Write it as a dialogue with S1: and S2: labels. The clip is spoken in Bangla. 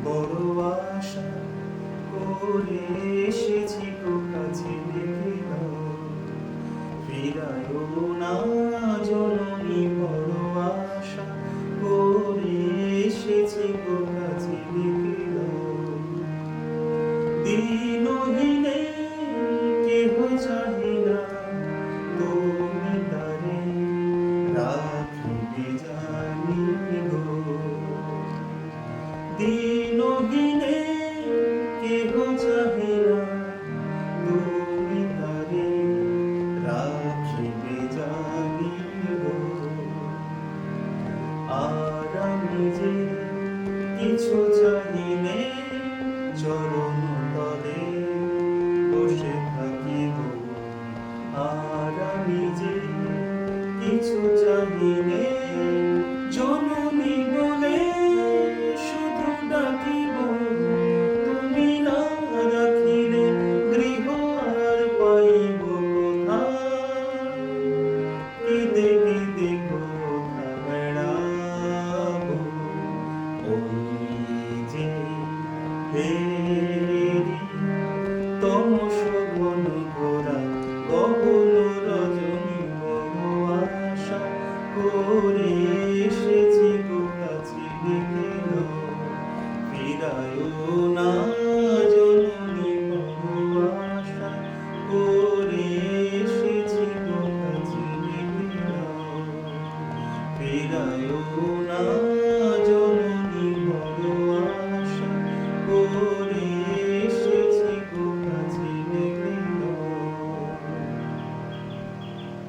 S1: বড় আশা করে এসেছি তো কাছে ডেকে দাও, ফিরায়ও না জননী। বড় আশা করে এসেছি তো কাছে ডেকে দাও। দিনহীনে কেহ চাহে না, তুমি তারে রাখিবে জানি গো। দিনহীনে কেহ চাহে না, তুমি তারে রাখিবে জানি গো। আর আমি যে কিছু চাহিনে, চরণ তলে বসে থাকিব। আর আমি যে কিছু চাহিনে, জননী বলে শুধু ডাকিব। তুমি না রাখিলে গৃহ আর পাইব কোথায়, কেঁদে কেঁদে কোথা বেড়াব। ওই যে ফেরি তমস ঘন ঘোরা গহন রজনী, বড় আশা করে এসেছি তো কাছে ডেকে দাও, ফিরায়ও না জননী। বড় আশা করে এসেছি তো কাছে ডেকে দাও, ফিরায়ও না।